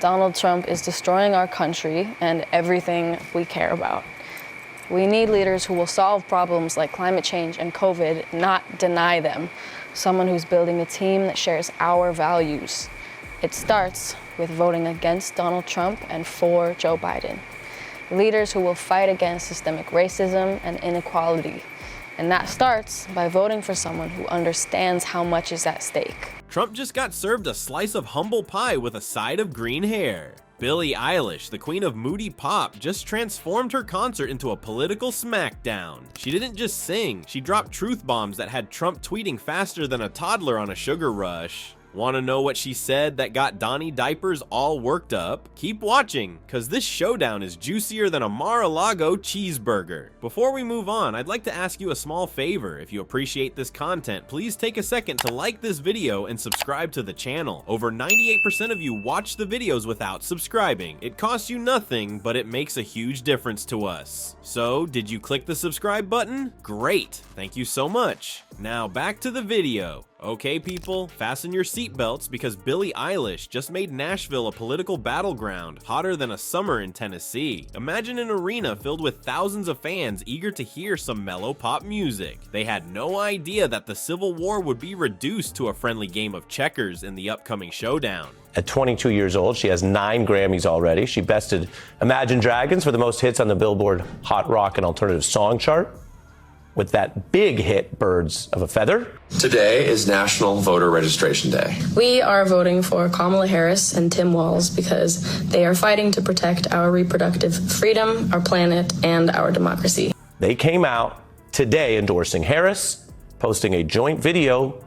Donald Trump is destroying our country and everything we care about. We need leaders who will solve problems like climate change and COVID, not deny them. Someone who's building a team that shares our values. It starts with voting against Donald Trump and for Joe Biden. Leaders who will fight against systemic racism and inequality. And that starts by voting for someone who understands how much is at stake. Trump just got served a slice of humble pie with a side of green hair. Billie Eilish, the queen of moody pop, just transformed her concert into a political smackdown. She didn't just sing, she dropped truth bombs that had Trump tweeting faster than a toddler on a sugar rush. Want to know what she said that got Donnie Diapers all worked up? Keep watching, cause this showdown is juicier than a Mar-a-Lago cheeseburger. Before we move on, I'd like to ask you a small favor. If you appreciate this content, please take a second to like this video and subscribe to the channel. Over 98% of you watch the videos without subscribing. It costs you nothing, but it makes a huge difference to us. So, did you click the subscribe button? Great, thank you so much. Now back to the video. Okay people, fasten your seatbelts because Billie Eilish just made Nashville a political battleground, hotter than a summer in Tennessee. Imagine an arena filled with thousands of fans eager to hear some mellow pop music. They had no idea that the Civil War would be reduced to a friendly game of checkers in the upcoming showdown. At 22 years old, she has 9 Grammys already. She bested Imagine Dragons for the most hits on the Billboard Hot Rock and Alternative Song chart, with that big hit, Birds of a Feather. Today is National Voter Registration Day. We are voting for Kamala Harris and Tim Walz because they are fighting to protect our reproductive freedom, our planet, and our democracy. They came out today endorsing Harris, posting a joint video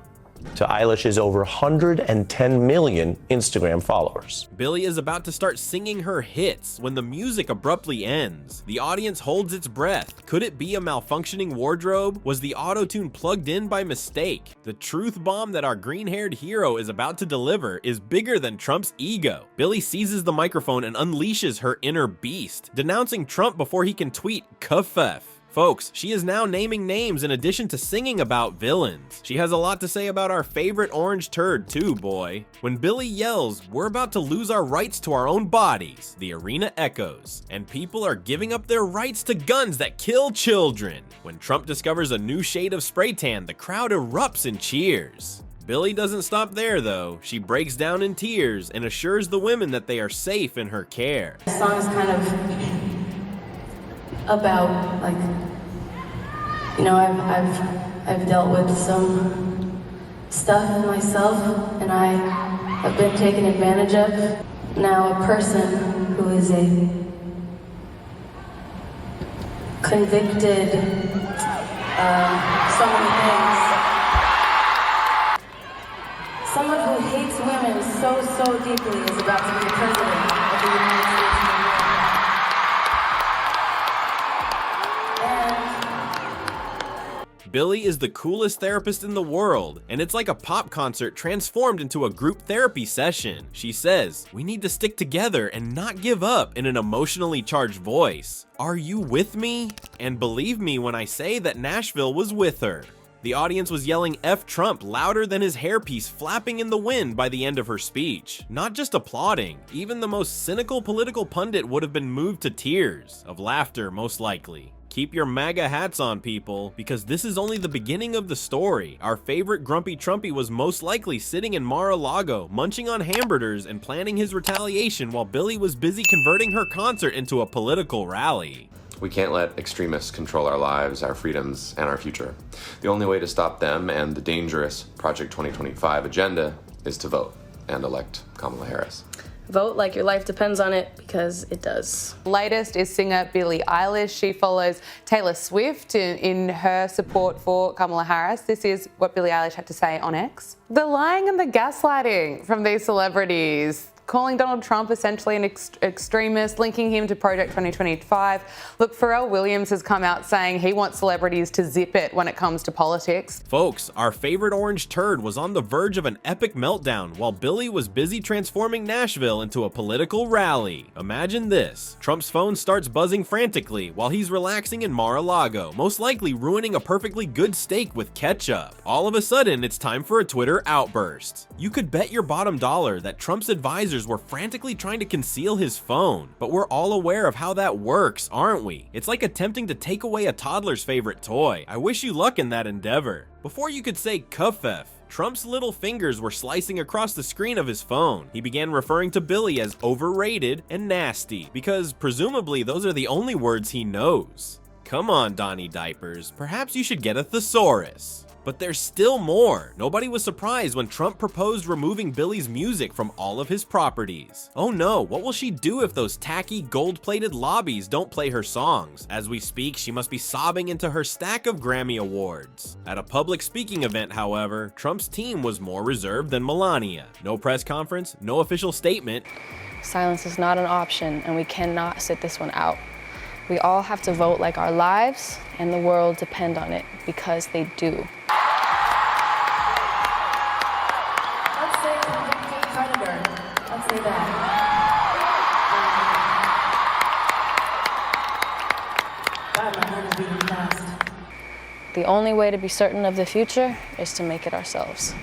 to Eilish's over 110 million Instagram followers. Billie is about to start singing her hits when the music abruptly ends. The audience holds its breath. Could it be a malfunctioning wardrobe? Was the auto-tune plugged in by mistake? The truth bomb that our green-haired hero is about to deliver is bigger than Trump's ego. Billie seizes the microphone and unleashes her inner beast, denouncing Trump before he can tweet "Kafef." Folks, she is now naming names in addition to singing about villains. She has a lot to say about our favorite orange turd too, boy. When Billie yells, "We're about to lose our rights to our own bodies," the arena echoes, and people are giving up their rights to guns that kill children. When Trump discovers a new shade of spray tan, the crowd erupts in cheers. Billie doesn't stop there though. She breaks down in tears and assures the women that they are safe in her care. The song is kind of about, like, you know, I've dealt with some stuff myself, and I have been taken advantage of. Now a person who is a convicted so many things, someone who hates women so deeply is about to be the president of the United States. Billie is the coolest therapist in the world, and it's like a pop concert transformed into a group therapy session. She says, "We need to stick together and not give up," in an emotionally charged voice. Are you with me? And believe me when I say that Nashville was with her. The audience was yelling "F Trump" louder than his hairpiece flapping in the wind by the end of her speech. Not just applauding, even the most cynical political pundit would have been moved to tears, of laughter most likely. Keep your MAGA hats on, people, because this is only the beginning of the story. Our favorite grumpy Trumpy was most likely sitting in Mar-a-Lago, munching on hamburgers and planning his retaliation while Billie was busy converting her concert into a political rally. We can't let extremists control our lives, our freedoms, and our future. The only way to stop them and the dangerous Project 2025 agenda is to vote and elect Kamala Harris. Vote like your life depends on it, because it does. Latest is singer Billie Eilish. She follows Taylor Swift in her support for Kamala Harris. This is what Billie Eilish had to say on X. The lying and the gaslighting from these celebrities, calling Donald Trump essentially an extremist, linking him to Project 2025. Look, Pharrell Williams has come out saying he wants celebrities to zip it when it comes to politics. Folks, our favorite orange turd was on the verge of an epic meltdown while Billie was busy transforming Nashville into a political rally. Imagine this. Trump's phone starts buzzing frantically while he's relaxing in Mar-a-Lago, most likely ruining a perfectly good steak with ketchup. All of a sudden, it's time for a Twitter outburst. You could bet your bottom dollar that Trump's advisors users were frantically trying to conceal his phone. But we're all aware of how that works, aren't we? It's like attempting to take away a toddler's favorite toy. I wish you luck in that endeavor. Before you could say kafef, Trump's little fingers were slicing across the screen of his phone. He began referring to Billie as overrated and nasty, because presumably those are the only words he knows. Come on, Donnie Diapers, perhaps you should get a thesaurus. But there's still more. Nobody was surprised when Trump proposed removing Billie's music from all of his properties. Oh no, what will she do if those tacky, gold-plated lobbies don't play her songs? As we speak, she must be sobbing into her stack of Grammy Awards. At a public speaking event, however, Trump's team was more reserved than Melania. No press conference, no official statement. Silence is not an option, and we cannot sit this one out. We all have to vote like our lives and the world depend on it, because they do. Let's say Predator. Let's say that. God, my heart is beating fast. The only way to be certain of the future is to make it ourselves.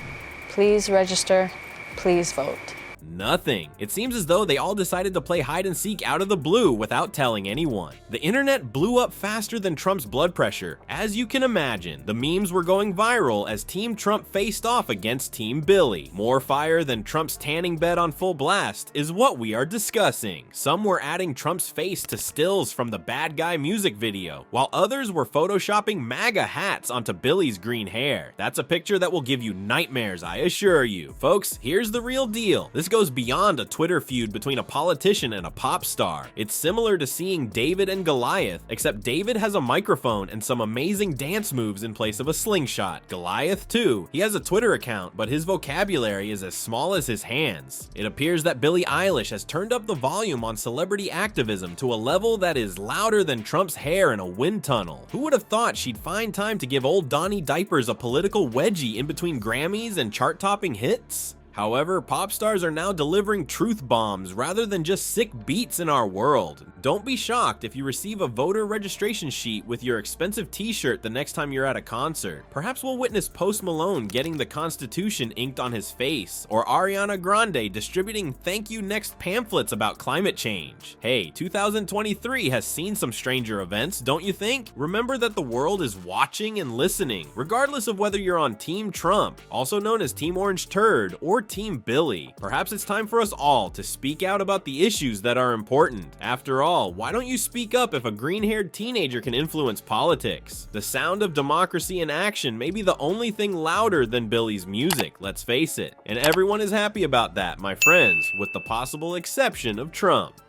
Please register, please vote. Nothing. It seems as though they all decided to play hide and seek out of the blue without telling anyone. The internet blew up faster than Trump's blood pressure. As you can imagine, the memes were going viral as Team Trump faced off against Team Billie. More fire than Trump's tanning bed on full blast is what we are discussing. Some were adding Trump's face to stills from the Bad Guy music video, while others were photoshopping MAGA hats onto Billie's green hair. That's a picture that will give you nightmares, I assure you. Folks, here's the real deal. This goes beyond a Twitter feud between a politician and a pop star. It's similar to seeing David and Goliath, except David has a microphone and some amazing dance moves in place of a slingshot. Goliath, too, he has a Twitter account, but his vocabulary is as small as his hands. It appears that Billie Eilish has turned up the volume on celebrity activism to a level that is louder than Trump's hair in a wind tunnel. Who would have thought she'd find time to give old Donnie Diapers a political wedgie in between Grammys and chart-topping hits? However, pop stars are now delivering truth bombs rather than just sick beats in our world. Don't be shocked if you receive a voter registration sheet with your expensive t-shirt the next time you're at a concert. Perhaps we'll witness Post Malone getting the Constitution inked on his face, or Ariana Grande distributing thank you next pamphlets about climate change. Hey, 2023 has seen some stranger events, don't you think? Remember that the world is watching and listening, regardless of whether you're on Team Trump, also known as Team Orange Turd, or Team Billie. Perhaps it's time for us all to speak out about the issues that are important. After all, why don't you speak up if a green-haired teenager can influence politics? The sound of democracy in action may be the only thing louder than Billie's music, let's face it. And everyone is happy about that, my friends, with the possible exception of Trump.